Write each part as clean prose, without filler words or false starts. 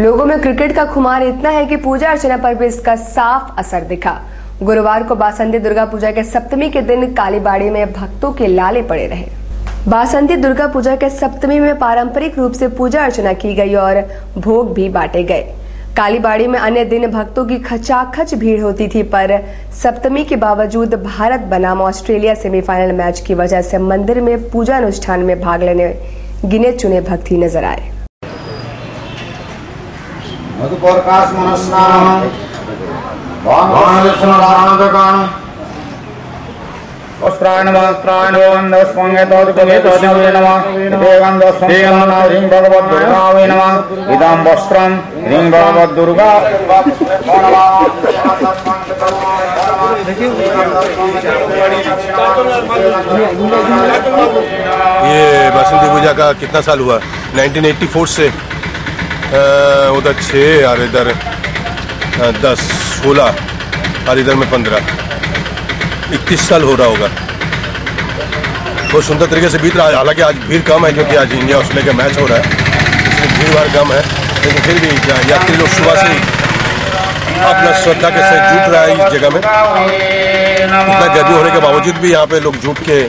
लोगों में क्रिकेट का खुमार इतना है कि पूजा अर्चना पर भी इसका साफ असर दिखा। गुरुवार को बासंती दुर्गा पूजा के सप्तमी के दिन कालीबाड़ी में भक्तों के लाले पड़े रहे। बासंती दुर्गा पूजा के सप्तमी में पारंपरिक रूप से पूजा अर्चना की गई और भोग भी बांटे गए। कालीबाड़ी में अन्य दिन भक्तों की खचाखच भीड़ होती थी, पर सप्तमी के बावजूद भारत बनाम ऑस्ट्रेलिया सेमीफाइनल मैच की वजह से मंदिर में पूजा अनुष्ठान में भाग लेने गिने चुने भक्त ही नजर आए। ये बासंती पूजा का कितना साल हुआ? 1984 से उधर 6 और इधर 10, 16 और इधर में 15, 21 साल हो रहा होगा। बहुत सुंदर तरीके से बीत रहा है। हालांकि आज भीड़ कम है क्योंकि आज इंडिया ऑस्ट्रेलिया का मैच हो रहा है, इसलिए भीड़ भाड़ कम है, लेकिन फिर भी यात्री लोग सुबह से अपना श्रद्धा के साथ जुट रहा है इस जगह में। इतना गर्मी होने के बावजूद भी यहाँ पे लोग जुट के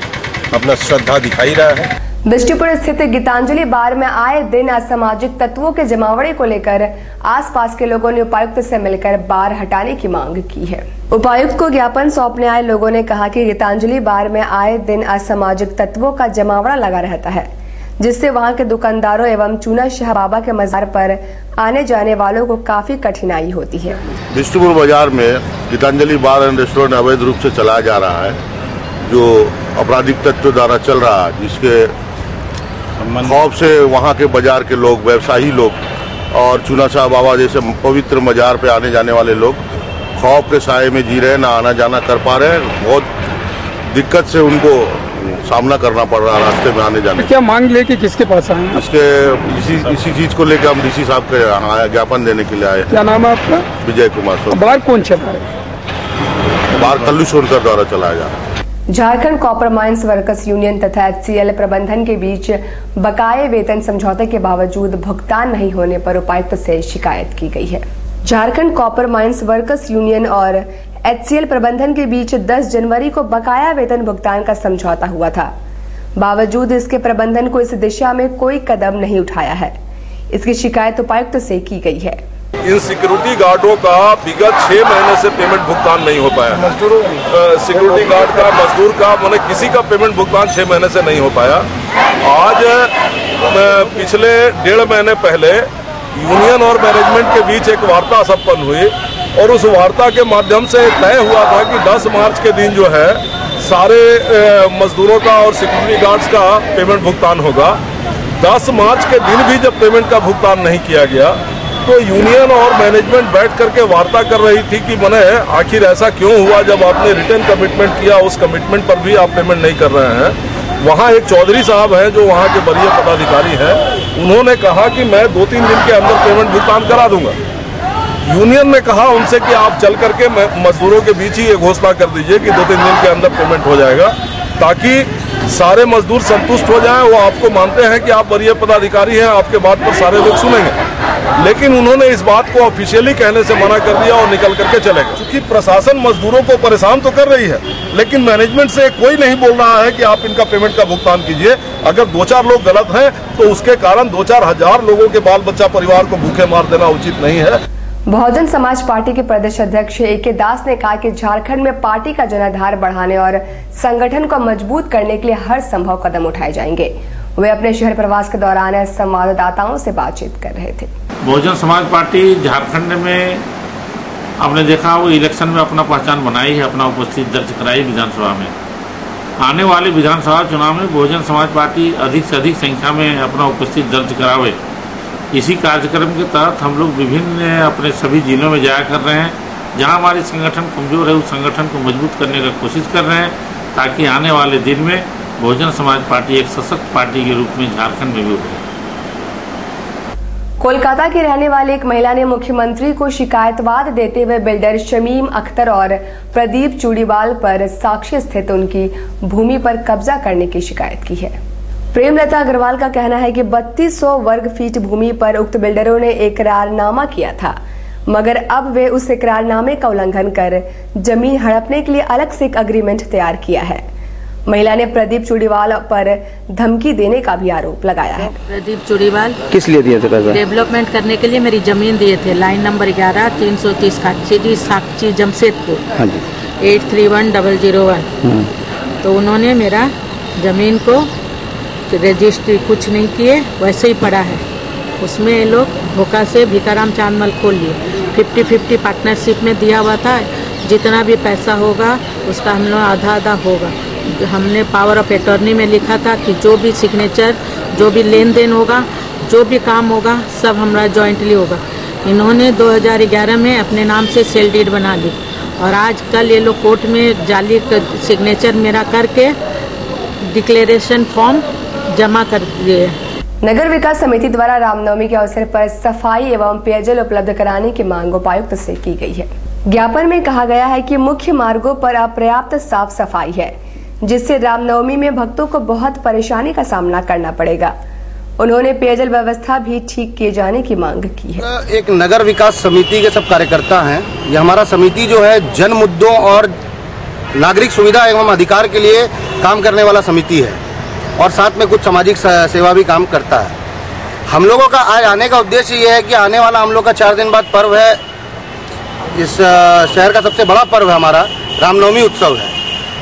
अपना श्रद्धा दिखाई रहा है। बिष्टुपुर स्थित गीतांजलि बार में आए दिन असामाजिक तत्वों के जमावड़े को लेकर आसपास के लोगों ने उपायुक्त से मिलकर बार हटाने की मांग की है। उपायुक्त को ज्ञापन सौंपने आए लोगों ने कहा कि गीतांजलि बार में आए दिन असामाजिक तत्वों का जमावड़ा लगा रहता है, जिससे वहां के दुकानदारों एवं चूना शाह बाबा के मजार पर आने जाने वालों को काफी कठिनाई होती है। बिष्टुपुर बाजार में गीतांजलि बार एंड रेस्टोरेंट अवैध रूप से चलाया जा रहा है, जो आपराधिक तत्व द्वारा चल रहा है, जिसके खौफ से वहाँ के बाजार के लोग, व्यवसायी लोग और चूना शाह बाबा जैसे पवित्र मजार पे आने जाने वाले लोग खौफ के साए में जी रहे, ना आना जाना कर पा रहे हैं। बहुत दिक्कत से उनको सामना करना पड़ रहा है रास्ते में आने जाने। क्या मांग लेके किसके पास आए? इसी चीज को लेकर हम डीसी साहब के ज्ञापन देने के लिए आए। क्या नाम है आपका? विजय कुमार। बार कौन चला रहा है? बार कल्लू सोनकर द्वारा चलाया जा रहा है। Jharkhand copper mines workers union तथा HCL प्रबंधन के बीच बकाये वेतन समझौते के बावजूद भुगतान नहीं होने पर उपायुक्त से शिकायत की गई है। Jharkhand copper mines workers union और HCL प्रबंधन के बीच 10 जनवरी को बकाया वेतन भुगतान का समझौता हुआ था। बावजूद इसके प्रबंधन को इस दिशा में कोई कदम नहीं उठाया है। इसकी शिकायत उपायुक्त से की गई है। इन सिक्योरिटी गार्डों का विगत 6 महीने से पेमेंट भुगतान नहीं हो पाया। सिक्योरिटी गार्ड का, मजदूर का, मैंने किसी का पेमेंट भुगतान 6 महीने से नहीं हो पाया। आज पिछले 1.5 महीने पहले यूनियन और मैनेजमेंट के बीच एक वार्ता संपन्न हुई और उस वार्ता के माध्यम से तय हुआ था कि 10 मार्च के दिन जो है सारे मजदूरों का और सिक्योरिटी गार्ड्स का पेमेंट भुगतान होगा। 10 मार्च के दिन भी जब पेमेंट का भुगतान नहीं किया गया तो यूनियन और मैनेजमेंट बैठ करके वार्ता कर रही थी कि मने आखिर ऐसा क्यों हुआ, जब आपने रिटर्न कमिटमेंट किया उस कमिटमेंट पर भी आप पेमेंट नहीं कर रहे हैं। वहाँ एक चौधरी साहब हैं जो वहाँ के वरीय पदाधिकारी हैं, उन्होंने कहा कि मैं 2-3 दिन के अंदर पेमेंट भुगतान करा दूंगा। यूनियन ने कहा उनसे कि आप चल करके मजदूरों के बीच ही ये घोषणा कर दीजिए कि 2-3 दिन के अंदर पेमेंट हो जाएगा, ताकि सारे मजदूर संतुष्ट हो जाएं। वो आपको मानते हैं कि आप वरीय पदाधिकारी हैं, आपके बात पर सारे लोग सुनेंगे। लेकिन उन्होंने इस बात को ऑफिशियली कहने से मना कर दिया और निकल करके चले गए। क्योंकि प्रशासन मजदूरों को परेशान तो कर रही है, लेकिन मैनेजमेंट से कोई नहीं बोल रहा है कि आप इनका पेमेंट का भुगतान कीजिए। अगर 2-4 लोग गलत हैं तो उसके कारण 2-4 हजार लोगों के बाल बच्चा परिवार को भूखे मार देना उचित नहीं है। बहुजन समाज पार्टी के प्रदेश अध्यक्ष AK दास ने कहा कि झारखंड में पार्टी का जनाधार बढ़ाने और संगठन को मजबूत करने के लिए हर संभव कदम उठाए जाएंगे। वे अपने शहर प्रवास के दौरान संवाददाताओं से बातचीत कर रहे थे। बहुजन समाज पार्टी झारखंड में आपने देखा वो इलेक्शन में अपना पहचान बनाई है, अपना उपस्थिति दर्ज कराई विधानसभा में। आने वाले विधानसभा चुनाव में बहुजन समाज पार्टी अधिक से अधिक संख्या में अपना उपस्थिति दर्ज करावे, इसी कार्यक्रम के तहत हम लोग विभिन्न अपने सभी जिलों में जाया कर रहे हैं। जहां हमारी संगठन कमजोर है उस संगठन को मजबूत करने का कोशिश कर रहे हैं, ताकि आने वाले दिन में बहुजन समाज पार्टी एक सशक्त पार्टी के रूप में झारखंड में भी उभरे। कोलकाता की रहने वाली एक महिला ने मुख्यमंत्री को शिकायतवाद देते हुए बिल्डर शमीम अख्तर और प्रदीप चूड़ीवाल पर साक्षी स्थित उनकी भूमि पर कब्जा करने की शिकायत की है। प्रेमलता अग्रवाल का कहना है कि 3200 वर्ग फीट भूमि पर उक्त बिल्डरों ने इकरारनामा किया था, मगर अब वे उस इकरारनामे का उल्लंघन कर जमीन हड़पने के लिए अलग से एक एग्रीमेंट तैयार किया है। महिला ने प्रदीप चूड़ीवाल पर धमकी देने का भी आरोप लगाया है। प्रदीप चूड़ीवाल किस लिए दिए थे पैसा? डेवलपमेंट करने के लिए मेरी जमीन दिए थे, लाइन नंबर 11 330 साक्षी जमशेदपुर। हाँ जी। 831001। तो उन्होंने मेरा जमीन को रजिस्ट्री कुछ नहीं किए, वैसे ही पड़ा है। उसमें ये लोग धोखा से भीखाराम चांदमल खोल लिए। 50-50 पार्टनरशिप में दिया हुआ था, जितना भी पैसा होगा उसका हम लोग आधा आधा होगा। हमने पावर ऑफ अटॉर्नी में लिखा था कि जो भी सिग्नेचर, जो भी लेन देन होगा, जो भी काम होगा, सब हमारा जॉइंटली होगा। इन्होंने 2011 में अपने नाम से सेल डीड बना ली और आज कल ये लोग कोर्ट में जाली सिग्नेचर मेरा करके डिक्लेरेशन फॉर्म जमा कर दिए। नगर विकास समिति द्वारा रामनवमी के अवसर पर सफाई एवं पेयजल उपलब्ध कराने की मांग उपायुक्त से की गई है। ज्ञापन में कहा गया है कि मुख्य मार्गों पर अपर्याप्त साफ सफाई है, जिससे रामनवमी में भक्तों को बहुत परेशानी का सामना करना पड़ेगा। उन्होंने पेयजल व्यवस्था भी ठीक किए जाने की मांग की है। एक नगर विकास समिति के सब कार्यकर्ता हैं। ये हमारा समिति जो है जन मुद्दों और नागरिक सुविधा एवं अधिकार के लिए काम करने वाला समिति है और साथ में कुछ सामाजिक सेवा भी काम करता है। हम लोगों का आज आने का उद्देश्य ये है कि आने वाला हम लोग का 4 दिन बाद पर्व है। इस शहर का सबसे बड़ा पर्व है हमारा रामनवमी उत्सव है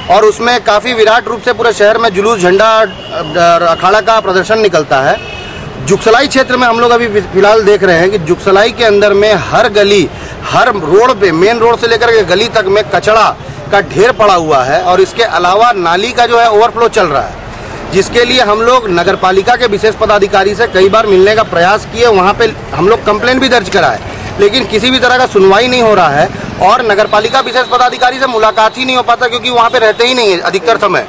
और उसमें काफ़ी विराट रूप से पूरे शहर में जुलूस, झंडा, अखाड़ा का प्रदर्शन निकलता है। जुगसलाई क्षेत्र में हम लोग अभी फिलहाल देख रहे हैं कि जुगसलाई के अंदर में हर गली, हर रोड पे, मेन रोड से लेकर के गली तक में कचरा का ढेर पड़ा हुआ है और इसके अलावा नाली का जो है ओवरफ्लो चल रहा है, जिसके लिए हम लोग नगर पालिका के विशेष पदाधिकारी से कई बार मिलने का प्रयास किए। वहाँ पे हम लोग कंप्लेंट भी दर्ज कराए, लेकिन किसी भी तरह का सुनवाई नहीं हो रहा है और नगर पालिका विशेष पदाधिकारी से मुलाकात ही नहीं हो पाता क्योंकि वहाँ पे रहते ही नहीं है अधिकतर समय।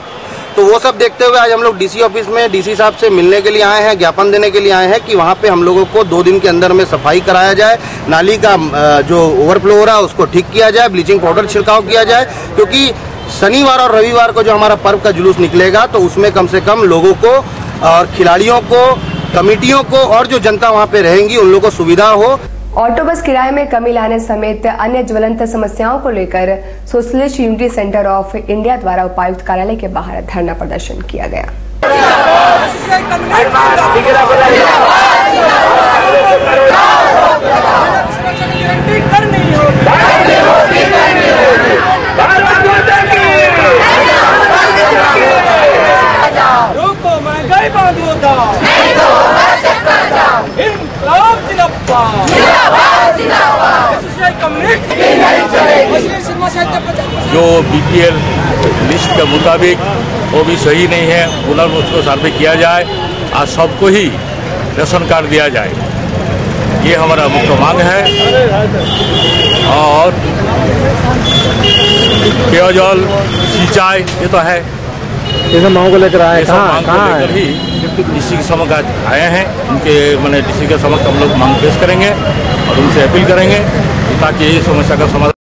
तो वो सब देखते हुए आज हम लोग डीसी ऑफिस में डीसी साहब से मिलने के लिए आए हैं, ज्ञापन देने के लिए आए हैं कि वहाँ पे हम लोगों को 2 दिन के अंदर में सफाई कराया जाए, नाली का जो ओवरफ्लो हो रहा है उसको ठीक किया जाए, ब्लीचिंग पाउडर छिड़काव किया जाए, क्योंकि शनिवार और रविवार को जो हमारा पर्व का जुलूस निकलेगा तो उसमें कम से कम लोगों को और खिलाड़ियों को, कमेटियों को और जो जनता वहाँ पे रहेंगी उन लोगों को सुविधा हो। ऑटो बस किराए में कमी लाने समेत अन्य ज्वलंत समस्याओं को लेकर socialist unity centre of India द्वारा उपायुक्त कार्यालय के बाहर धरना प्रदर्शन किया गया। जो बीपीएल लिस्ट के मुताबिक वो भी सही नहीं है, पुनः उसको सर्वे किया जाए और सबको ही राशन कार्ड दिया जाए, ये हमारा मुख्य मांग है। और पेयजल, सिंचाई ये तो है, ये सब मांग को लेकर आए, कहाँ ही डीसी के समक्ष आए हैं। उनके मैंने डीसी के समक्ष हम लोग मांग पेश करेंगे और उनसे अपील करेंगे ताकि ये समस्या का समाधान